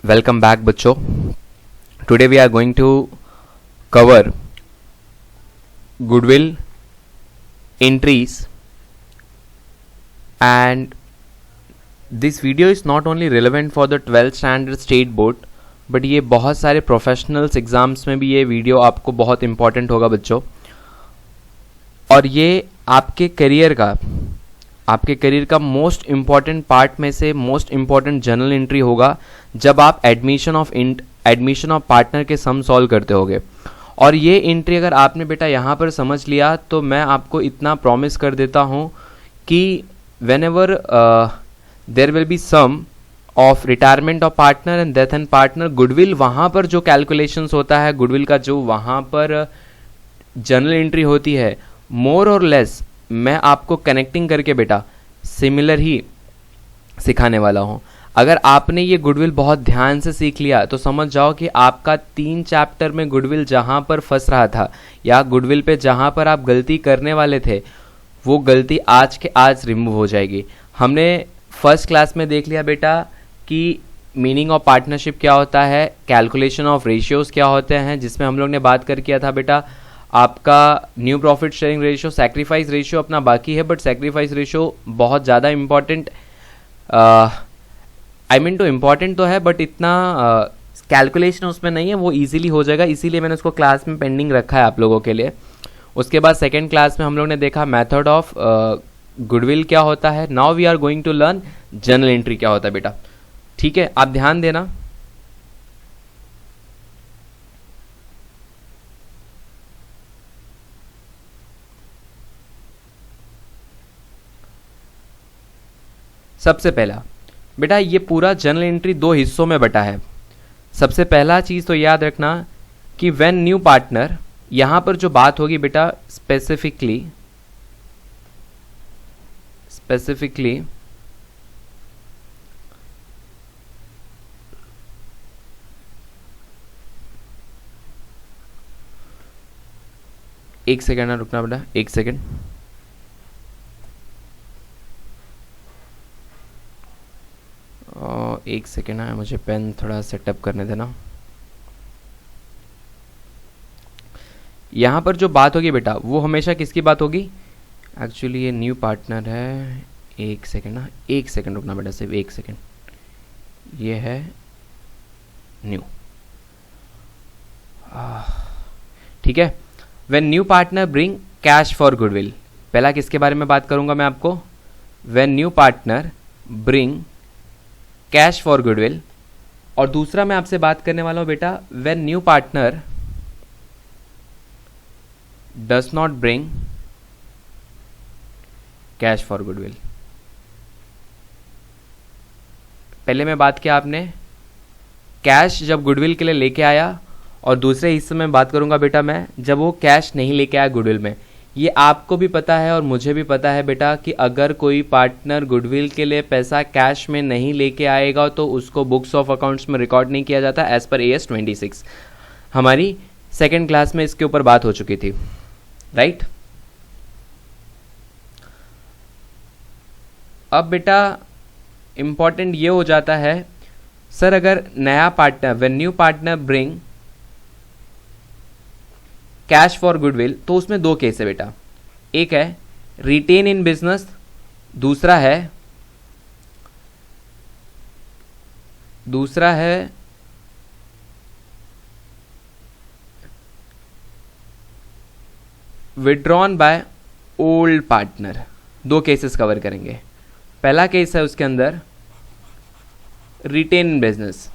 Welcome back बच्चों. Today we are going to cover goodwill entries, and this video is not only relevant for the 12th standard state board, but ये बहुत सारे professionals exams में भी ये video आपको बहुत इंपॉर्टेंट होगा बच्चों. और ये आपके करियर का मोस्ट इम्पॉर्टेंट पार्ट में से मोस्ट इम्पॉर्टेंट जर्नल एंट्री होगा जब आप एडमिशन ऑफ पार्टनर के सम सॉल्व करते होगे. और ये एंट्री अगर आपने बेटा यहाँ पर समझ लिया तो मैं आपको इतना प्रॉमिस कर देता हूँ कि whenever there will be some of retirement of partner and death and partner, goodwill वहाँ पर जो कैलकुलेशंस होता है, गुडविल का जो वहाँ पर जर्नल एंट्री होती है, मोर और लेस मैं आपको कनेक्टिंग करके बेटा सिमिलर ही सिखाने वाला हूँ. अगर आपने ये गुडविल बहुत ध्यान से सीख लिया तो समझ जाओ कि आपका 3 चैप्टर में गुडविल जहाँ पर फंस रहा था या गुडविल पे जहाँ पर आप गलती करने वाले थे वो गलती आज के आज रिमूव हो जाएगी. हमने फर्स्ट क्लास में देख लिया बेटा कि मीनिंग ऑफ पार्टनरशिप क्या होता है, कैलकुलेशन ऑफ रेशियोज क्या होते हैं, जिसमें हम लोग ने बात कर किया था बेटा आपका new profit sharing ratio, sacrifice ratio अपना बाकी है, बट सैक्रिफाइस रेशियो बहुत ज़्यादा इम्पॉर्टेंट इम्पॉर्टेंट तो है बट इतना कैलकुलेशन उसमें नहीं है, वो इजीली हो जाएगा, इसीलिए मैंने उसको क्लास में पेंडिंग रखा है आप लोगों के लिए. उसके बाद सेकेंड क्लास में हम लोग ने देखा मेथड ऑफ गुडविल क्या होता है. Now we are going to learn journal entry क्या होता है बेटा. ठीक है, आप ध्यान देना. सबसे पहला बेटा ये पूरा जर्नल एंट्री 2 हिस्सों में बटा है. सबसे पहला चीज़ तो याद रखना कि व्हेन न्यू पार्टनर, यहां पर जो बात होगी बेटा स्पेसिफिकली एक सेकेंड ना रुकना बेटा, एक सेकेंड. एक सेकेंड है, मुझे पेन थोड़ा सेटअप करने देना. यहाँ पर जो बात होगी बेटा वो हमेशा किसकी बात होगी. एक्चुअली ये न्यू पार्टनर है, एक सेकेंड ना, एक सेकेंड रुकना बेटा, सिर्फ एक सेकेंड. ये है न्यू, ठीक है. When new partner bring cash for goodwill, पहला किसके बारे में बात करूंगा मैं आपको. When new partner bring cash for goodwill. और दूसरा मैं आपसे बात करने वाला हूं बेटा when new partner does not bring cash for goodwill. पहले में बात किया आपने कैश जब गुडविल के लिए लेके आया, और दूसरे हिस्से में बात करूंगा बेटा मैं जब वो कैश नहीं लेके आया गुडविल में. ये आपको भी पता है और मुझे भी पता है बेटा कि अगर कोई पार्टनर गुडविल के लिए पैसा कैश में नहीं लेके आएगा तो उसको बुक्स ऑफ अकाउंट्स में रिकॉर्ड नहीं किया जाता एज पर AS 26. हमारी सेकेंड क्लास में इसके ऊपर बात हो चुकी थी, राइट. अब बेटा इंपॉर्टेंट ये हो जाता है सर अगर नया partner when new partner bring cash for goodwill तो उसमें 2 केस है बेटा. एक है रिटेन इन बिजनेस, दूसरा है withdrawn by old partner. 2 cases cover करेंगे. पहला केस है उसके अंदर रिटेन इन बिजनेस.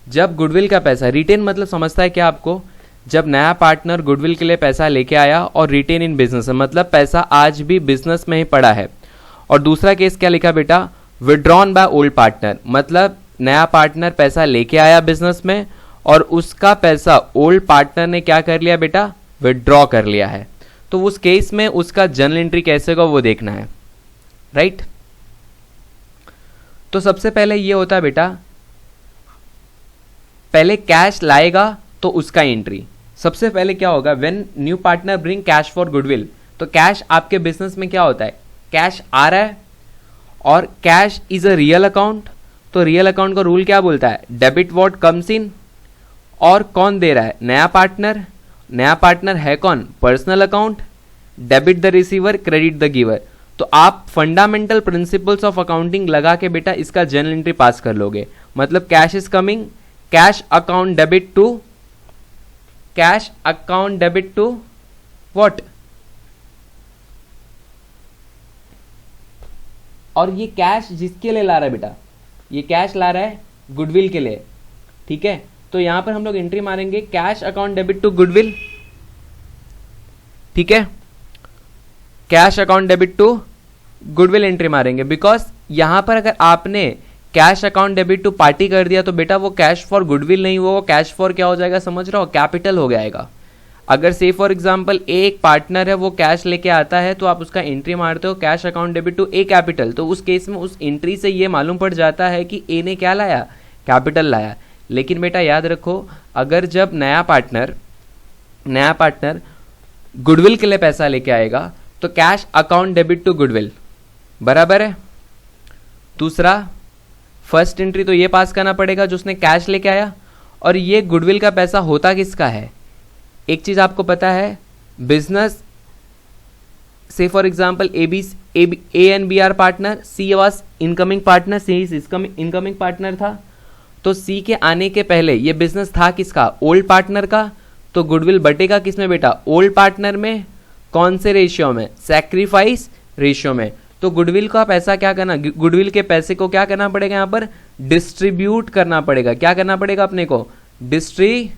जब गुडविल का पैसा, रिटेन मतलब समझता है क्या आपको, जब नया पार्टनर गुडविल के लिए पैसा लेके आया, और रिटेन इन बिजनेस मतलब पैसा आज भी बिजनेस में ही पड़ा है. और दूसरा केस क्या लिखा बेटा, विड्रॉन बाय ओल्ड पार्टनर, मतलब नया पार्टनर पैसा लेके आया बिजनेस में और उसका पैसा ओल्ड पार्टनर ने क्या कर लिया बेटा, विड्रॉ कर लिया है. तो उस केस में उसका जर्नल एंट्री कैसे होगा वो देखना है, राइट. तो सबसे पहले ये होता है बेटा, पहले कैश लाएगा तो उसका एंट्री. सबसे पहले क्या होगा, when new partner bring cash for goodwill, तो कैश आपके बिजनेस में क्या होता है, कैश आ रहा है और cash is a real account, तो रियल अकाउंट का रूल क्या बोलता है, डेबिट व्हाट कम्स इन, और कौन दे रहा है, नया पार्टनर। नया पार्टनर है कौन, personal account, debit the receiver, credit the giver. तो आप फंडामेंटल प्रिंसिपल्स ऑफ अकाउंटिंग लगा के बेटा इसका जर्नल एंट्री पास कर लोगे। मतलब cash is coming, cash account debit to, cash account debit to what, और ये कैश जिसके लिए ला रहा है बेटा, ये कैश ला रहा है गुडविल के लिए, ठीक है। तो यहां पर हम लोग एंट्री मारेंगे cash account debit to goodwill, ठीक है, cash account debit to goodwill entry मारेंगे। बिकॉज यहां पर अगर आपने cash account debit to party कर दिया तो बेटा वो कैश फॉर गुडविल नहीं, वो कैश फॉर क्या हो जाएगा, समझ रहे हो, कैपिटल हो जाएगा। अगर से फॉर एग्जांपल एक पार्टनर है वो कैश लेके आता है तो आप उसका एंट्री मारते हो cash account debit to a capital, तो उस केस में उस एंट्री से ये मालूम पड़ जाता है कि ए ने क्या लाया, कैपिटल लाया। लेकिन बेटा याद रखो, अगर जब नया पार्टनर गुडविल के लिए पैसा लेके आएगा तो cash account debit to goodwill, बराबर है। दूसरा, फर्स्ट एंट्री तो ये पास करना पड़ेगा जो उसने कैश लेके आया, और ये गुडविल का पैसा होता किसका है। एक चीज आपको पता है, बिजनेस से for example A and B are partner, C was incoming partner, C is incoming partner था। तो सी के आने के पहले ये बिजनेस था किसका, ओल्ड पार्टनर का। तो गुडविल बटेगा किसमें बेटा, ओल्ड पार्टनर में। कौन से रेशियो में, सैक्रिफाइस रेशियो में। तो गुडविल का पैसा क्या करना, गुडविल के पैसे को क्या करना पड़ेगा, यहां पर डिस्ट्रीब्यूट करना पड़ेगा। क्या करना पड़ेगा अपने को, डिस्ट्रीब्यूट।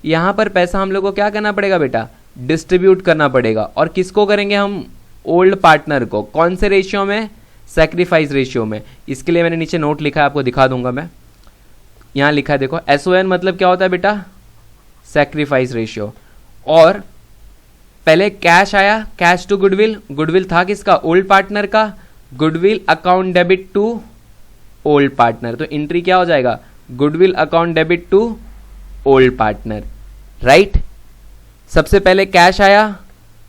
यहां पर पैसा हम लोग को क्या करना पड़ेगा बेटा, डिस्ट्रीब्यूट करना पड़ेगा। और किसको करेंगे हम, ओल्ड पार्टनर को। कौन से रेशियो में, सैक्रिफाइस रेशियो में। इसके लिए मैंने नीचे नोट लिखा है, आपको दिखा दूंगा मैं। यहां लिखा है देखो, SON मतलब क्या होता है बेटा, सैक्रिफाइस रेशियो। और पहले कैश आया, कैश टू गुडविल, गुडविल था किसका, ओल्ड पार्टनर का। Goodwill account debit to old partner, तो एंट्री क्या हो जाएगा, goodwill account debit to old partner, right. सबसे पहले कैश आया,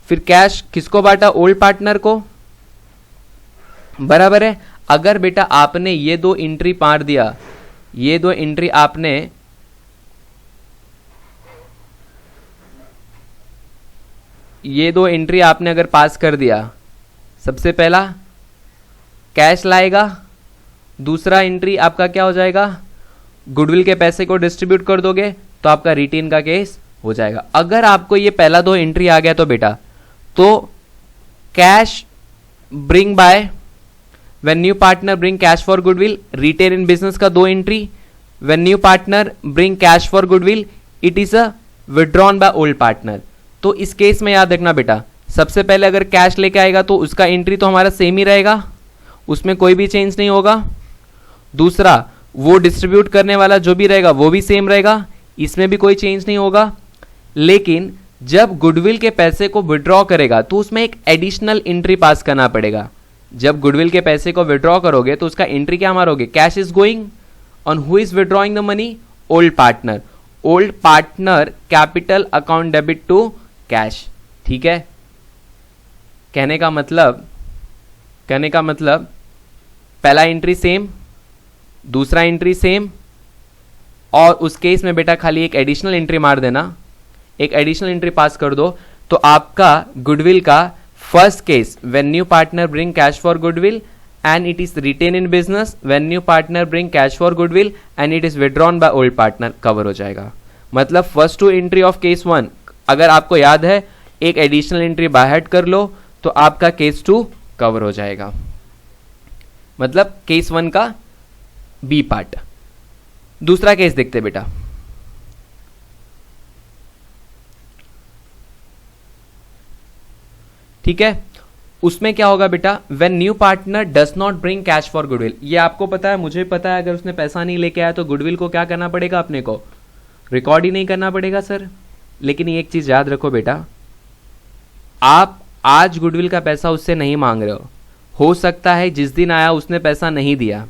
फिर कैश किसको बांटा, ओल्ड पार्टनर को, बराबर है। अगर बेटा आपने ये दो एंट्री मार दिया, ये दो एंट्री आपने अगर पास कर दिया, सबसे पहला कैश लाएगा, दूसरा एंट्री आपका क्या हो जाएगा, गुडविल के पैसे को डिस्ट्रीब्यूट कर दोगे, तो आपका रिटेन का केस हो जाएगा। अगर आपको ये पहला दो एंट्री आ गया तो बेटा, तो cash bring by, when new partner bring cash for goodwill, retain in business का दो entry, when new partner bring cash for goodwill, it is a withdrawn by old partner. तो इस केस में याद रखना बेटा, सबसे पहले अगर कैश लेके आएगा तो उसका एंट्री तो हमारा सेम ही रहेगा, उसमें कोई भी चेंज नहीं होगा। दूसरा, वो डिस्ट्रीब्यूट करने वाला जो भी रहेगा वो भी सेम रहेगा, इसमें भी कोई चेंज नहीं होगा। लेकिन जब गुडविल के पैसे को विड्रॉ करेगा तो उसमें एक एडिशनल एंट्री पास करना पड़ेगा। जब गुडविल के पैसे को विड्रॉ करोगे तो उसका एंट्री क्या मारोगे, cash is going, on who is withdrawing the money, old partner. Old partner capital account debit to cash, ठीक है। कहने का मतलब पहला एंट्री सेम, दूसरा एंट्री सेम, और उस केस में बेटा खाली एक एडिशनल एंट्री मार देना, एक एडिशनल एंट्री पास कर दो, तो आपका गुडविल का first case, when new partner bring cash for goodwill and it is retain in business, when new partner bring cash for goodwill and it is withdrawn by old partner, cover हो जाएगा। मतलब first two entry of case one, अगर आपको याद है एक additional entry bye head कर लो तो आपका केस टू कवर हो जाएगा। मतलब केस वन का बी पार्ट। दूसरा केस देखते बेटा, ठीक है। उसमें क्या होगा बेटा, when new partner does not bring cash for goodwill. ये आपको पता है, मुझे पता है, अगर उसने पैसा नहीं लेके आया तो गुडविल को क्या करना पड़ेगा, अपने को रिकॉर्ड ही नहीं करना पड़ेगा सर। लेकिन एक चीज याद रखो बेटा, आप आज गुडविल का पैसा उससे नहीं मांग रहे हो सकता है जिस दिन आया उसने पैसा नहीं दिया,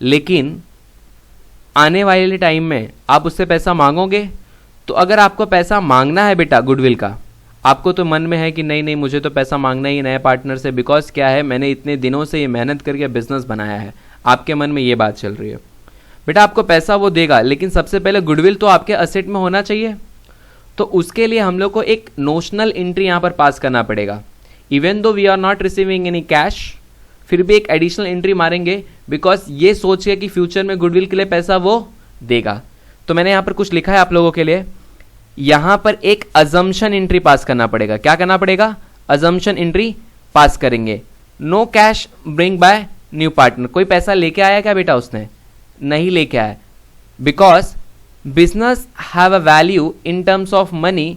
लेकिन आने वाले टाइम में आप उससे पैसा मांगोगे। तो अगर आपको पैसा मांगना है बेटा गुडविल का, आपको तो मन में है कि नहीं नहीं मुझे तो पैसा मांगना ही नए पार्टनर से, बिकॉज क्या है मैंने इतने दिनों से ये मेहनत करके बिजनेस बनाया है, आपके मन में ये बात चल रही है। बेटा आपको पैसा वो देगा, लेकिन सबसे पहले गुडविल तो आपके असेट में होना चाहिए। तो उसके लिए हम लोग को एक नोशनल एंट्री यहाँ पर पास करना पड़ेगा। Even though we are not receiving any cash, फिर भी एक एडिशनल एंट्री मारेंगे, बिकॉज ये सोच के कि फ्यूचर में गुडविल के लिए पैसा वो देगा। तो मैंने यहाँ पर कुछ लिखा है आप लोगों के लिए, यहाँ पर एक अजम्पशन एंट्री पास करना पड़ेगा। क्या करना पड़ेगा? अजम्पशन एंट्री पास करेंगे। No cash bring by new partner, कोई पैसा लेके आया क्या बेटा? उसने नहीं लेके आया, because business have a value in terms of money,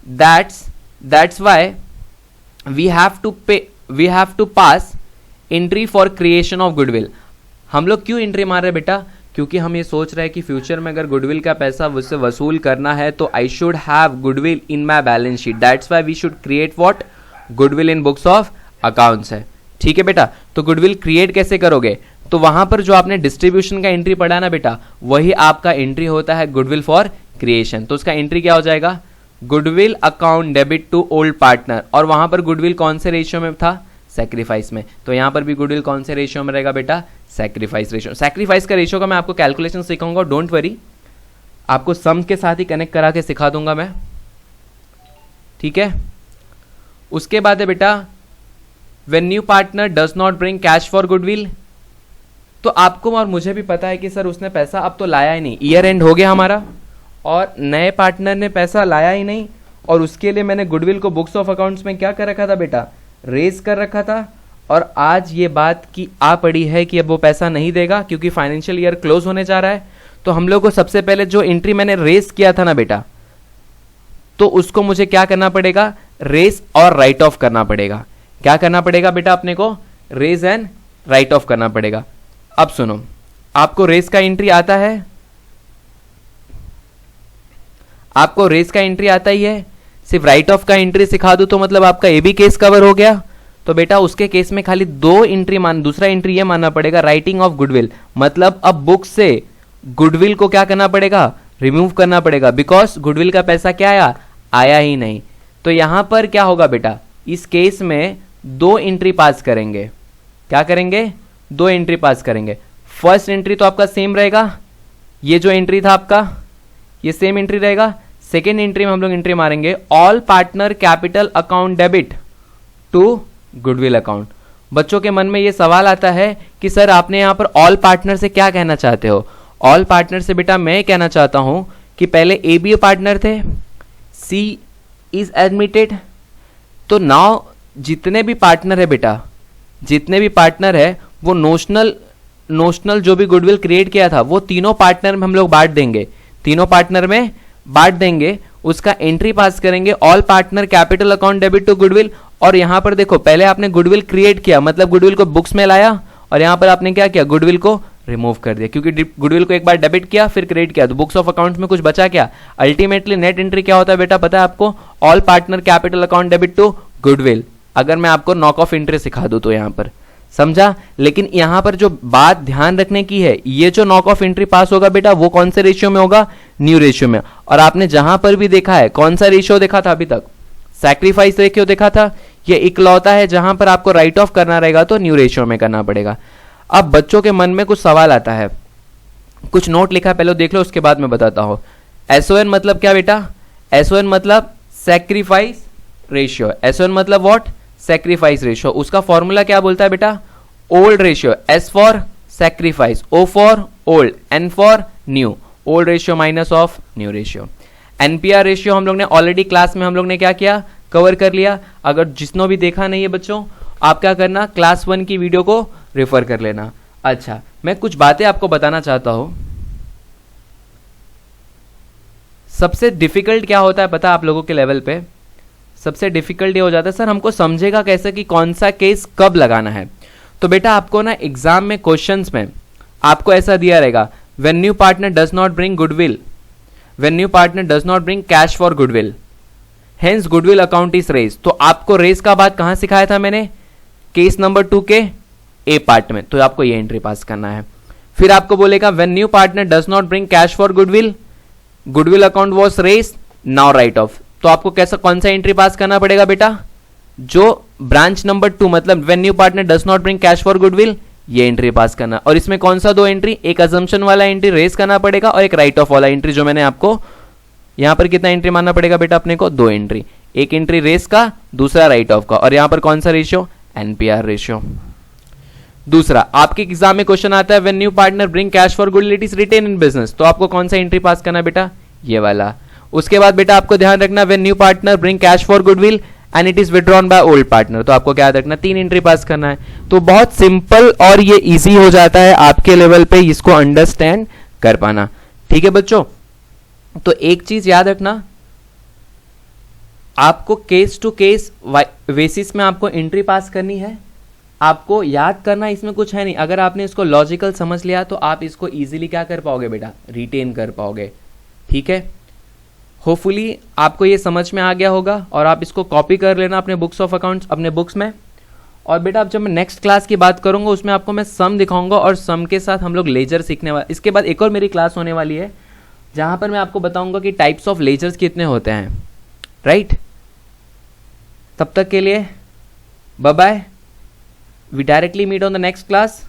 that's why we have to pass entry for creation of goodwill. हम लोग क्यों एंट्री मार रहे हैं बेटा? क्योंकि हम ये सोच रहे हैं कि फ्यूचर में अगर गुडविल का पैसा उससे वसूल करना है तो I should have goodwill in my balance sheet, that's why we should create what? Goodwill in books of accounts है। ठीक है बेटा, तो गुडविल क्रिएट कैसे करोगे? तो वहां पर जो आपने डिस्ट्रीब्यूशन का एंट्री पढ़ा ना बेटा, वही आपका एंट्री होता है गुडविल फॉर क्रिएशन। तो उसका एंट्री क्या हो जाएगा? Goodwill account debit to old partner, और वहां पर गुडविल कौन से रेशियो में था? सैक्रिफाइस में। तो यहां पर भी गुडविल कौन से रेशियो में रहेगा बेटा? Sacrifice ratio. सैक्रिफाइस का रेशियो का मैं आपको कैलकुलेशन सिखाऊंगा, डोंट वरी, आपको सम के साथ ही कनेक्ट करा के सिखा दूंगा मैं। ठीक है, उसके बाद है बेटा when new partner does not bring cash for goodwill. तो आपको और मुझे भी पता है कि सर उसने पैसा अब तो लाया ही नहीं, ईयर एंड हो गया हमारा और नए पार्टनर ने पैसा लाया ही नहीं, और उसके लिए मैंने गुडविल को बुक्स ऑफ अकाउंट्स में क्या कर रखा था बेटा? रेज कर रखा था। और आज ये बात की आ पड़ी है कि अब वो पैसा नहीं देगा क्योंकि फाइनेंशियल ईयर क्लोज होने जा रहा है। तो हम लोग को सबसे पहले जो एंट्री मैंने रेस किया था ना बेटा, तो उसको मुझे क्या करना पड़ेगा? रेस और राइट ऑफ करना पड़ेगा। क्या करना पड़ेगा बेटा? अपने को रेज एंड राइट ऑफ करना पड़ेगा। अब सुनो, आपको रेस का एंट्री आता है? आपको रेस का एंट्री आता ही है? सिर्फ राइट ऑफ का एंट्री सिखा दूं तो मतलब आपका ये भी केस कवर हो गया? तो बेटा उसके केस में खाली दो एंट्री दूसरा एंट्री ये मानना पड़ेगा, राइटिंग ऑफ गुडविल। मतलब अब बुक से गुडविल को क्या करना पड़ेगा? रिमूव करना पड़ेगा, बिकॉज गुडविल का पैसा क्या आया ही नहीं। तो यहां पर क्या होगा बेटा? इस केस में दो एंट्री पास करेंगे। क्या करेंगे? दो एंट्री पास करेंगे। फर्स्ट एंट्री तो आपका सेम रहेगा, ये जो एंट्री था आपका ये सेम एंट्री रहेगा। सेकेंड एंट्री में हम लोग एंट्री मारेंगे all partner capital account debit to goodwill account. बच्चों के मन में ये सवाल आता है कि सर आपने यहां पर ऑल पार्टनर से क्या कहना चाहते हो? ऑल पार्टनर से बेटा मैं कहना चाहता हूं कि पहले ए बी पार्टनर थे, सी इज एडमिटेड, तो नाउ जितने भी पार्टनर है बेटा, जितने भी पार्टनर है वो नोशनल जो भी गुडविल क्रिएट किया था वो तीनों पार्टनर में हम लोग बांट देंगे, तीनों पार्टनर में बांट देंगे। उसका एंट्री पास करेंगे all partner capital account debit to goodwill. और यहां पर देखो पहले आपने गुडविल क्रिएट किया, मतलब गुडविल को बुक्स में लाया, और यहां पर आपने क्या किया? गुडविल को रिमूव कर दिया, क्योंकि गुडविल को एक बार डेबिट किया फिर क्रिएट किया तो बुक्स ऑफ अकाउंट्स में कुछ बचा क्या? अल्टीमेटली नेट एंट्री क्या होता है बेटा पता है आपको? All partner capital account debit to goodwill. अगर मैं आपको नॉक ऑफ एंट्री सिखा दूं तो यहां पर समझा। लेकिन यहां पर जो बात ध्यान रखने की है, ये जो नॉक ऑफ एंट्री पास होगा बेटा वो कौन से रेशियो में होगा? न्यू रेशियो में। और आपने जहां पर भी देखा है, कौन सा रेशियो देखा था अभी तक? सैक्रिफाइस रेशियो देखा था। ये इकलौता है जहां पर आपको राइट ऑफ करना रहेगा तो न्यू रेशियो में करना पड़ेगा। अब बच्चों के मन में कुछ सवाल आता है, कुछ नोट लिखा पहले देख लो, उसके बाद मैं बताता हूं। एसओएन मतलब क्या बेटा? एसओएन मतलब सैक्रिफाइस रेशियो। एसओएन मतलब व्हाट? Sacrifice ratio. उसका फॉर्मूला क्या बोलता है बेटा? Old ratio, S for sacrifice, O for old, N for new. Old ratio minus of new ratio. NPR ratio हम लोग ने ऑलरेडी क्लास में हम लोग ने क्या किया? कवर कर लिया। अगर जिसने भी देखा नहीं है बच्चों, आप क्या करना? क्लास 1 की वीडियो को रेफर कर लेना। अच्छा, मैं कुछ बातें आपको बताना चाहता हूं। सबसे डिफिकल्ट क्या होता है पता है आप लोगों के लेवल पे? सबसे डिफिकल्ट ये हो जाता है सर हमको समझेगा कैसे कि कौन सा केस कब लगाना है। तो बेटा आपको ना एग्जाम में क्वेश्चंस में आपको ऐसा दिया रहेगा, when new partner does not bring goodwill, when new partner does not bring cash for goodwill, hence goodwill account is raise. तो आपको रेज का बात कहां सिखाया था मैंने? केस नंबर 2 के ए पार्ट में। तो आपको ये एंट्री पास करना है। फिर आपको बोलेगा when new partner does not bring cash for goodwill, goodwill account was raise, now write off. तो आपको कैसा कौन सा एंट्री पास करना पड़ेगा बेटा, जो ब्रांच नंबर 2 मतलब when new partner does not bring cash for goodwill, ये एंट्री पास करना। और इसमें कौन सा दो एंट्री, एक अजम्पशन वाला एंट्री रेस करना पड़ेगा और एक राइट ऑफ वाला एंट्री, जो मैंने आपको यहां पर कितना एंट्री मानना पड़ेगा बेटा अपने को, 2 एंट्री, एक एंट्री रेस का, दूसरा राइट ऑफ का। और यहां पर कौन सा रेशियो, एनपीआर रेशियो। दूसरा आपके एग्जाम में क्वेश्चन आता है when new partner bring cash for goodwill it is retain in business, तो आपको कौन सा एंट्री पास करना बेटा, ये वाला। उसके बाद बेटा आपको ध्यान रखना when new partner bring cash for goodwill and it is withdrawn by old partner, तो आपको क्या याद रखना, 3 एंट्री पास करना है। तो बहुत सिंपल और ये इजी हो जाता है आपके लेवल पे इसको अंडरस्टैंड कर पाना। ठीक है बच्चों, तो एक चीज याद रखना, आपको केस टू केस बेसिस में आपको एंट्री पास करनी है, आपको याद करना इसमें कुछ है नहीं। अगर आपने इसको लॉजिकल समझ लिया तो आप इसको इजीली क्या कर पाओगे बेटा, रिटेन कर पाओगे। ठीक है, होपफुली आपको ये समझ में आ गया होगा और आप इसको कॉपी कर लेना अपने बुक्स ऑफ अकाउंट्स अपने बुक्स में। और बेटा अब जब मैं नेक्स्ट क्लास की बात करूंगा उसमें आपको मैं सम दिखाऊंगा और सम के साथ हम लोग लेजर सीखने वाले। इसके बाद एक और मेरी क्लास होने वाली है जहां पर मैं आपको बताऊंगा कि टाइप्स ऑफ लेजर्स कितने होते हैं, राइट। तब तक के लिए bye bye, we directly meet on the next class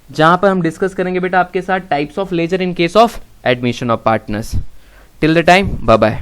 जहां पर हम डिस्कस करेंगे बेटा आपके साथ types of ledger in case of admission of partners. Till the time bye bye.